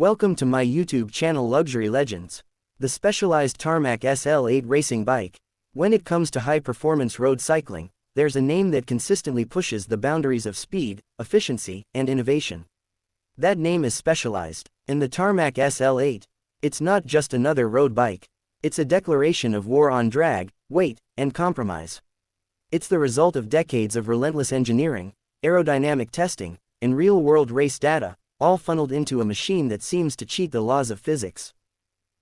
Welcome to my YouTube channel Luxury Legends. The Specialized Tarmac SL8 racing bike. When it comes to high-performance road cycling, there's a name that consistently pushes the boundaries of speed, efficiency, and innovation. That name is Specialized. In the Tarmac SL8, it's not just another road bike. It's a declaration of war on drag, weight, and compromise. It's the result of decades of relentless engineering, aerodynamic testing, and real-world race data, all funneled into a machine that seems to cheat the laws of physics.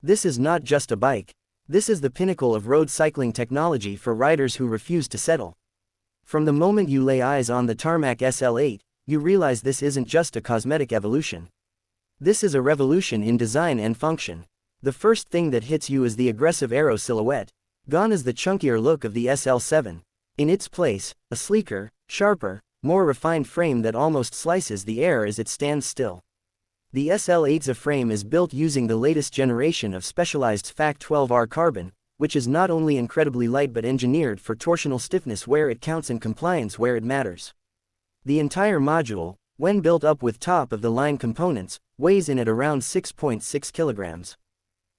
This is not just a bike. This is the pinnacle of road cycling technology for riders who refuse to settle. From the moment you lay eyes on the Tarmac SL8, you realize this isn't just a cosmetic evolution. This is a revolution in design and function. The first thing that hits you is the aggressive aero silhouette. Gone is the chunkier look of the SL7. In its place, a sleeker, sharper, more refined frame that almost slices the air as it stands still. The SL8's frame is built using the latest generation of Specialized's FAC12R carbon, which is not only incredibly light but engineered for torsional stiffness where it counts and compliance where it matters. The entire module, when built up with top-of-the-line components, weighs in at around 6.6 kilograms.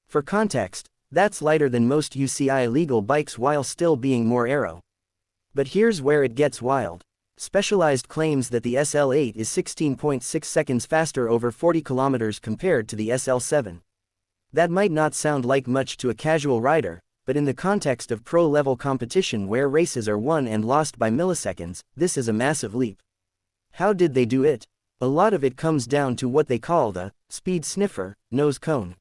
For context, that's lighter than most UCI-legal bikes while still being more aero. But here's where it gets wild. Specialized claims that the SL8 is 16.6 seconds faster over 40 kilometers compared to the SL7. That might not sound like much to a casual rider, but in the context of pro-level competition where races are won and lost by milliseconds, this is a massive leap. How did they do it? A lot of it comes down to what they call the speed sniffer nose cone.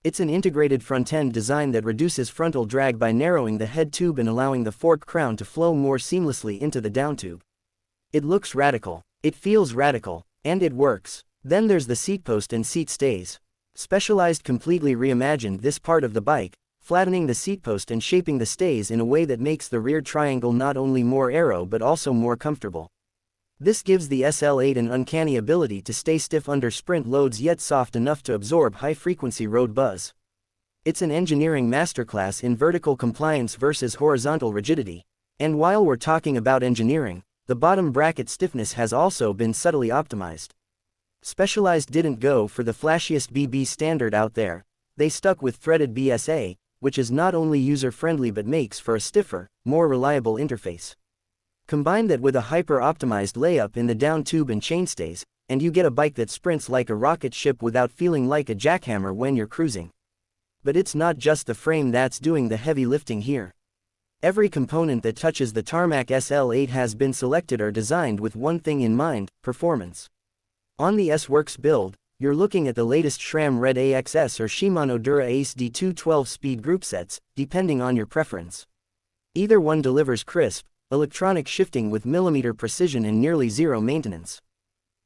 It's an integrated front-end design that reduces frontal drag by narrowing the head tube and allowing the fork crown to flow more seamlessly into the down tube. It looks radical, it feels radical, and it works. Then there's the seat post and seat stays. Specialized completely reimagined this part of the bike, flattening the seat post and shaping the stays in a way that makes the rear triangle not only more aero but also more comfortable. This gives the SL8 an uncanny ability to stay stiff under sprint loads yet soft enough to absorb high-frequency road buzz. It's an engineering masterclass in vertical compliance versus horizontal rigidity. And while we're talking about engineering, the bottom bracket stiffness has also been subtly optimized. Specialized didn't go for the flashiest BB standard out there. They stuck with threaded BSA, which is not only user-friendly but makes for a stiffer, more reliable interface. Combine that with a hyper-optimized layup in the down tube and chainstays, and you get a bike that sprints like a rocket ship without feeling like a jackhammer when you're cruising. But it's not just the frame that's doing the heavy lifting here. Every component that touches the Tarmac SL8 has been selected or designed with one thing in mind: performance. On the S-Works build, you're looking at the latest SRAM Red AXS or Shimano Dura Ace D2 12-speed groupsets, depending on your preference. Either one delivers crisp, electronic shifting with millimeter precision and nearly zero maintenance.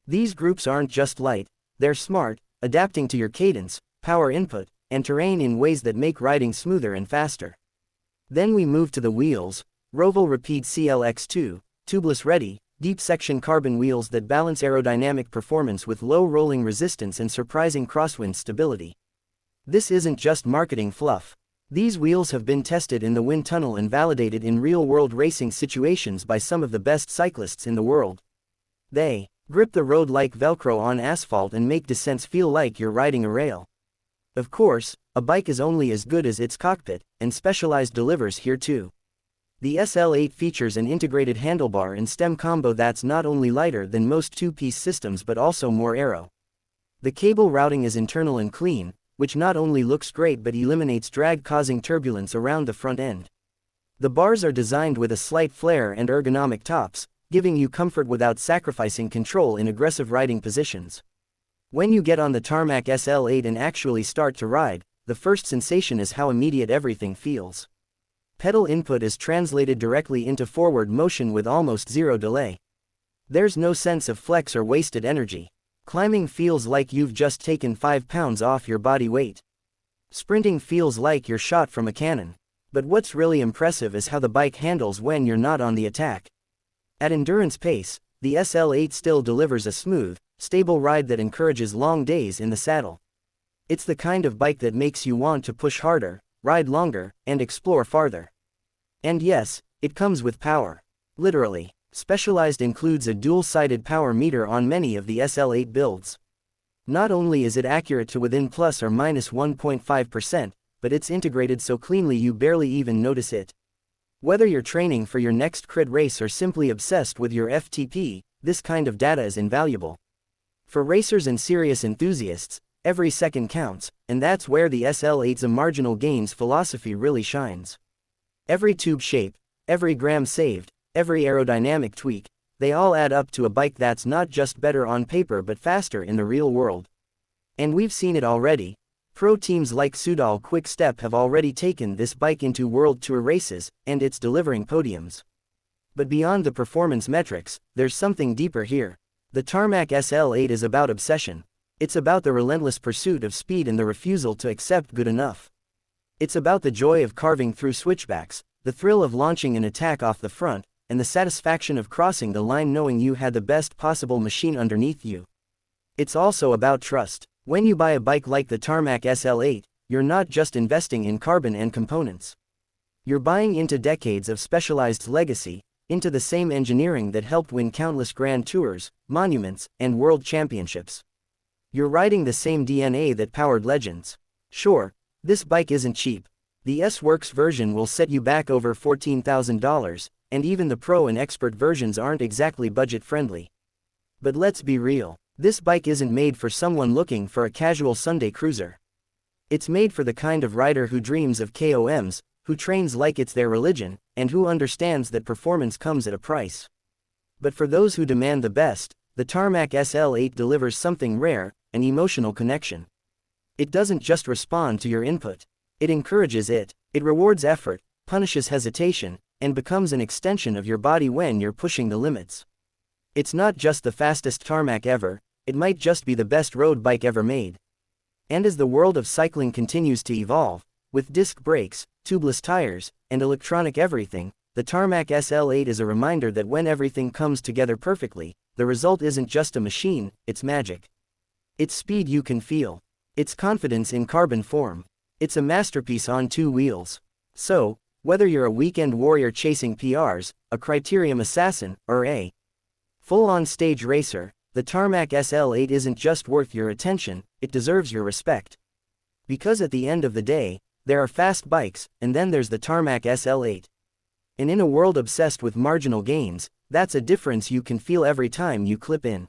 These groups aren't just light, they're smart, adapting to your cadence, power input, and terrain in ways that make riding smoother and faster. Then we move to the wheels. Roval Rapide CLX II, tubeless ready, deep section carbon wheels that balance aerodynamic performance with low rolling resistance and surprising crosswind stability. This isn't just marketing fluff. These wheels have been tested in the wind tunnel and validated in real-world racing situations by some of the best cyclists in the world. They grip the road like Velcro on asphalt and make descents feel like you're riding a rail. Of course, a bike is only as good as its cockpit, and Specialized delivers here too. The SL8 features an integrated handlebar and stem combo that's not only lighter than most two-piece systems but also more aero. The cable routing is internal and clean, which not only looks great but eliminates drag causing turbulence around the front end. The bars are designed with a slight flare and ergonomic tops, giving you comfort without sacrificing control in aggressive riding positions. When you get on the Tarmac SL8 and actually start to ride, the first sensation is how immediate everything feels. Pedal input is translated directly into forward motion with almost zero delay. There's no sense of flex or wasted energy. Climbing feels like you've just taken 5 pounds off your body weight. Sprinting feels like you're shot from a cannon. But what's really impressive is how the bike handles when you're not on the attack. At endurance pace, the SL8 still delivers a smooth, stable ride that encourages long days in the saddle. It's the kind of bike that makes you want to push harder, ride longer, and explore farther. And yes, it comes with power. Literally. Specialized includes a dual-sided power meter on many of the SL8 builds. Not only is it accurate to within plus or minus 1.5%, but it's integrated so cleanly you barely even notice it. Whether you're training for your next crit race or simply obsessed with your FTP, this kind of data is invaluable. For racers and serious enthusiasts, every second counts, and that's where the SL8's marginal gains philosophy really shines. Every tube shape, every gram saved, every aerodynamic tweak, they all add up to a bike that's not just better on paper but faster in the real world. And we've seen it already. Pro teams like Soudal Quick Step have already taken this bike into World Tour races, and it's delivering podiums. But beyond the performance metrics, there's something deeper here. The Tarmac SL8 is about obsession. It's about the relentless pursuit of speed and the refusal to accept good enough. It's about the joy of carving through switchbacks, the thrill of launching an attack off the front, and the satisfaction of crossing the line knowing you had the best possible machine underneath you. It's also about trust. When you buy a bike like the Tarmac SL8, you're not just investing in carbon and components. You're buying into decades of Specialized's legacy, into the same engineering that helped win countless Grand Tours, monuments, and world championships. You're riding the same DNA that powered legends. Sure, this bike isn't cheap. The S-Works version will set you back over $14,000, and even the Pro and Expert versions aren't exactly budget-friendly. But let's be real. This bike isn't made for someone looking for a casual Sunday cruiser. It's made for the kind of rider who dreams of KOMs, who trains like it's their religion, and who understands that performance comes at a price. But for those who demand the best, the Tarmac SL8 delivers something rare, an emotional connection. It doesn't just respond to your input. It encourages it, it rewards effort, punishes hesitation, and becomes an extension of your body when you're pushing the limits. It's not just the fastest tarmac ever, it might just be the best road bike ever made. And as the world of cycling continues to evolve, with disc brakes, tubeless tires, and electronic everything, the Tarmac SL8 is a reminder that when everything comes together perfectly, the result isn't just a machine, it's magic. It's speed you can feel. It's confidence in carbon form. It's a masterpiece on two wheels. So, whether you're a weekend warrior chasing PRs, a criterium assassin, or a full-on stage racer, the Tarmac SL8 isn't just worth your attention, it deserves your respect. Because at the end of the day, there are fast bikes, and then there's the Tarmac SL8. And in a world obsessed with marginal gains, that's a difference you can feel every time you clip in.